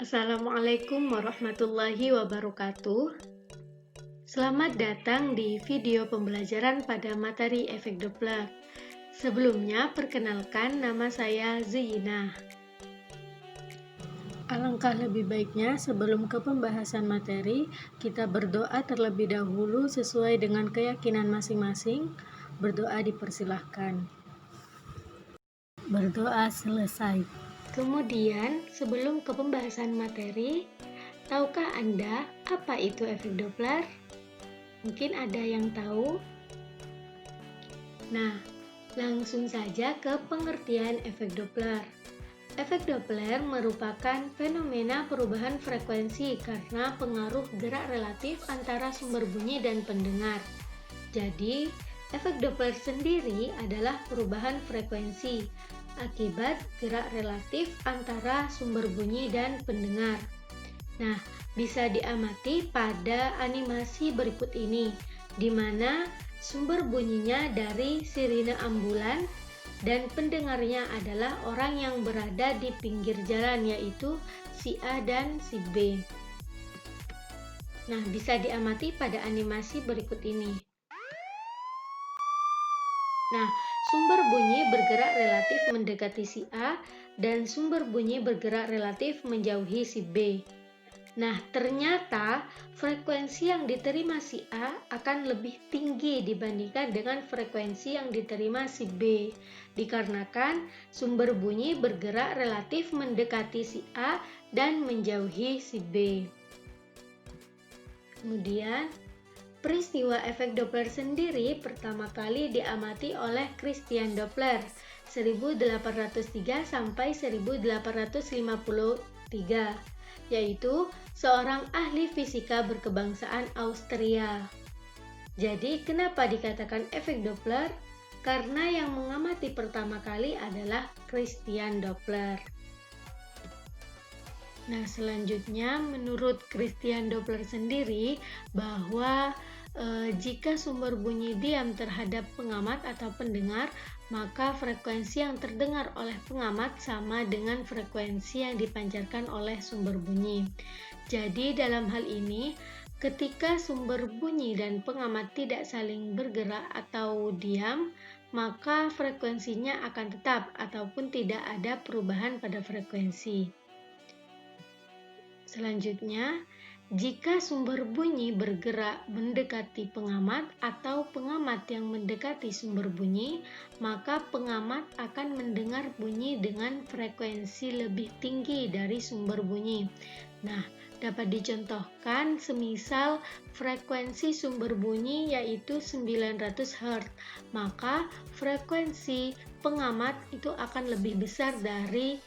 Assalamualaikum warahmatullahi wabarakatuh. Selamat datang di video pembelajaran pada materi efek Doppler. Sebelumnya, perkenalkan nama saya Zeyina. Alangkah lebih baiknya sebelum ke pembahasan materi, kita berdoa terlebih dahulu sesuai dengan keyakinan masing-masing. Berdoa dipersilahkan. Berdoa selesai. Kemudian, sebelum ke pembahasan materi, tahukah Anda apa itu efek Doppler? Mungkin ada yang tahu? Nah, langsung saja ke pengertian efek Doppler. Efek Doppler merupakan fenomena perubahan frekuensi karena pengaruh gerak relatif antara sumber bunyi dan pendengar. Jadi, efek Doppler sendiri adalah perubahan frekuensi akibat gerak relatif antara sumber bunyi dan pendengar. Nah, bisa diamati pada animasi berikut ini, di mana sumber bunyinya dari sirine ambulan dan pendengarnya adalah orang yang berada di pinggir jalan, yaitu si A dan si B. Nah, bisa diamati pada animasi berikut ini. Nah, sumber bunyi bergerak relatif mendekati si A dan sumber bunyi bergerak relatif menjauhi si B. Nah, ternyata frekuensi yang diterima si A akan lebih tinggi dibandingkan dengan frekuensi yang diterima si B, dikarenakan sumber bunyi bergerak relatif mendekati si A dan menjauhi si B. Kemudian, peristiwa efek Doppler sendiri pertama kali diamati oleh Christian Doppler 1803 sampai 1853, yaitu seorang ahli fisika berkebangsaan Austria. Jadi, kenapa dikatakan efek Doppler? Karena yang mengamati pertama kali adalah Christian Doppler. Nah, selanjutnya menurut Christian Doppler sendiri bahwa jika sumber bunyi diam terhadap pengamat atau pendengar, maka frekuensi yang terdengar oleh pengamat sama dengan frekuensi yang dipancarkan oleh sumber bunyi. Jadi dalam hal ini, ketika sumber bunyi dan pengamat tidak saling bergerak atau diam, maka frekuensinya akan tetap ataupun tidak ada perubahan pada frekuensi. Selanjutnya, jika sumber bunyi bergerak mendekati pengamat atau pengamat yang mendekati sumber bunyi, maka pengamat akan mendengar bunyi dengan frekuensi lebih tinggi dari sumber bunyi. Nah, dapat dicontohkan semisal frekuensi sumber bunyi yaitu 900 Hz, maka frekuensi pengamat itu akan lebih besar dari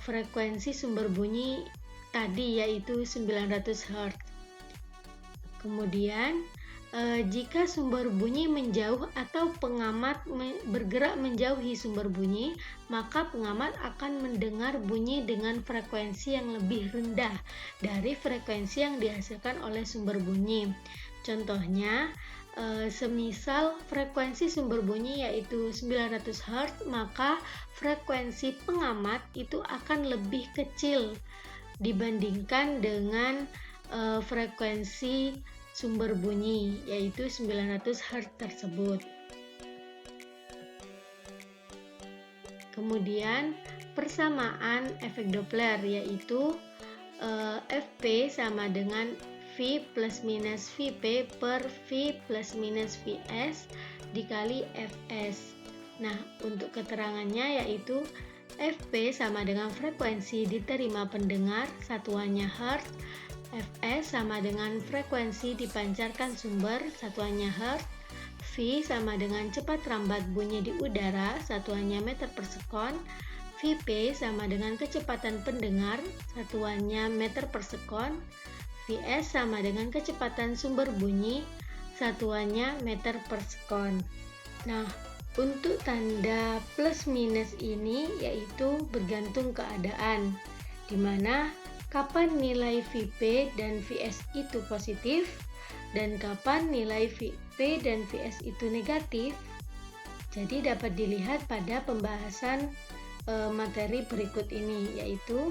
frekuensi sumber bunyi tadi, yaitu 900 Hz. Kemudian, jika sumber bunyi menjauh atau pengamat bergerak menjauhi sumber bunyi, maka pengamat akan mendengar bunyi dengan frekuensi yang lebih rendah dari frekuensi yang dihasilkan oleh sumber bunyi. Contohnya, semisal frekuensi sumber bunyi yaitu 900 Hz, maka frekuensi pengamat itu akan lebih kecil dibandingkan dengan frekuensi sumber bunyi yaitu 900 Hz tersebut. Kemudian persamaan efek Doppler yaitu Fp sama dengan V plus minus Vp per V plus minus Vs dikali Fs. Nah, untuk keterangannya yaitu Fp sama dengan frekuensi diterima pendengar, satuannya Hz. Fs sama dengan frekuensi dipancarkan sumber, satuannya Hz. V sama dengan cepat rambat bunyi di udara, satuannya meter per sekon. Vp sama dengan kecepatan pendengar, satuannya meter per sekon. Vs sama dengan kecepatan sumber bunyi, satuannya meter per sekon. Nah, untuk tanda plus minus ini yaitu bergantung keadaan, di mana kapan nilai Vp dan Vs itu positif Dan kapan nilai P dan Vs itu negatif? Jadi dapat dilihat pada pembahasan materi berikut ini, yaitu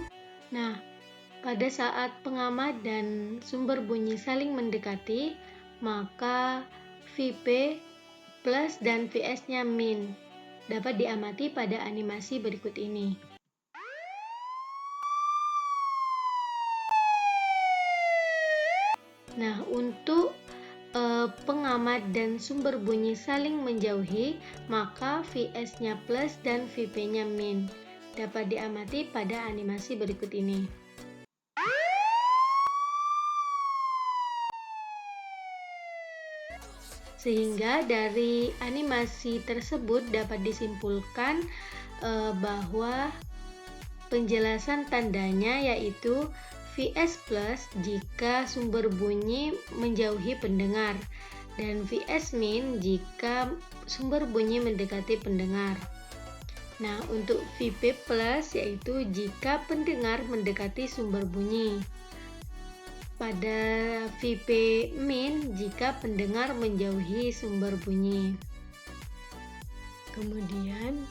pada saat pengamat dan sumber bunyi saling mendekati, maka Vp plus dan Vs-nya min. Dapat diamati pada animasi berikut ini. Nah, untuk pengamat dan sumber bunyi saling menjauhi, maka Vs-nya plus dan Vp-nya min. Dapat diamati pada animasi berikut ini. Sehingga dari animasi tersebut dapat disimpulkan bahwa penjelasan tandanya yaitu Vs plus jika sumber bunyi menjauhi pendengar dan Vs min jika sumber bunyi mendekati pendengar. Nah, untuk Vp plus yaitu jika pendengar mendekati sumber bunyi. Pada Vp min jika pendengar menjauhi sumber bunyi. Kemudian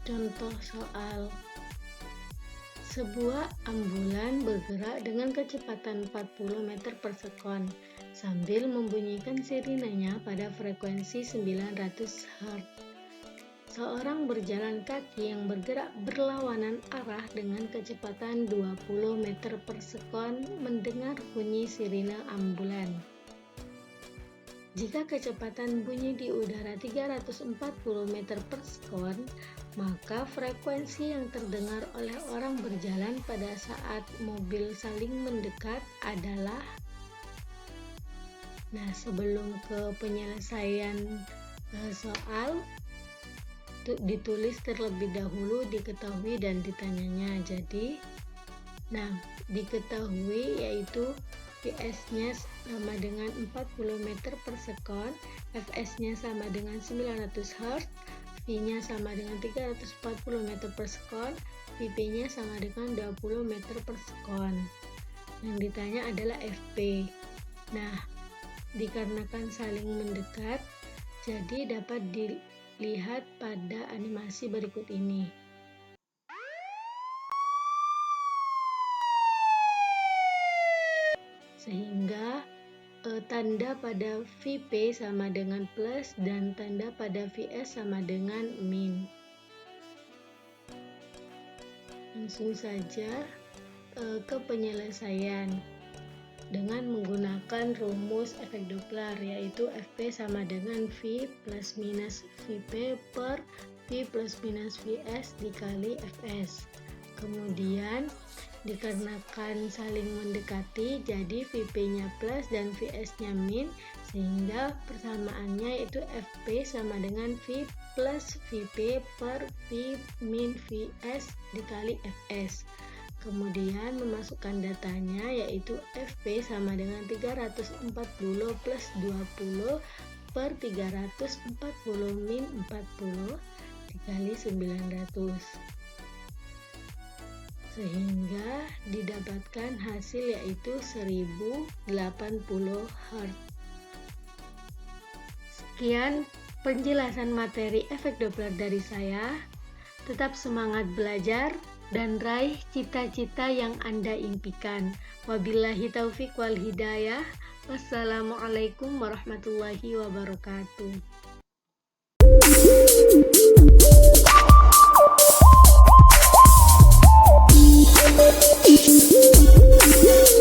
contoh soal. Sebuah ambulan bergerak dengan kecepatan 40 meter per sekon sambil membunyikan sirinenya pada frekuensi 900 Hz. Seorang berjalan kaki yang bergerak berlawanan arah dengan kecepatan 20 meter per sekon mendengar bunyi sirine ambulan. Jika kecepatan bunyi di udara 340 meter per sekon, maka frekuensi yang terdengar oleh orang berjalan pada saat mobil saling mendekat adalah. Nah, sebelum ke penyelesaian soal, ditulis terlebih dahulu diketahui dan ditanyanya. Jadi, diketahui yaitu Vs-nya sama dengan 40 meter per sekon, Fs-nya sama dengan 900 Hz, V-nya sama dengan 340 meter per sekon, Vp-nya sama dengan 20 meter per sekon. Yang ditanya adalah Fp. Nah, dikarenakan saling mendekat, jadi dapat dilihat pada animasi berikut ini. Sehingga tanda pada Vp sama dengan plus dan tanda pada Vs sama dengan min. Langsung saja ke penyelesaian dengan menggunakan rumus efek Doppler, yaitu Fp sama dengan V plus minus Vp per V plus minus Vs dikali Fs. Kemudian dikarenakan saling mendekati, jadi Vp-nya plus dan Vs-nya min, sehingga persamaannya yaitu Fp sama dengan V plus Vp per V min Vs dikali Fs. Kemudian memasukkan datanya yaitu Fp sama dengan 340 plus 20 per 340 min 40 dikali 900. Sehingga didapatkan hasil yaitu 1080 Hz. Sekian penjelasan materi efek Doppler dari saya. Tetap semangat belajar dan raih cita-cita yang Anda impikan. Wabillahi taufik wal hidayah. Wassalamualaikum warahmatullahi wabarakatuh.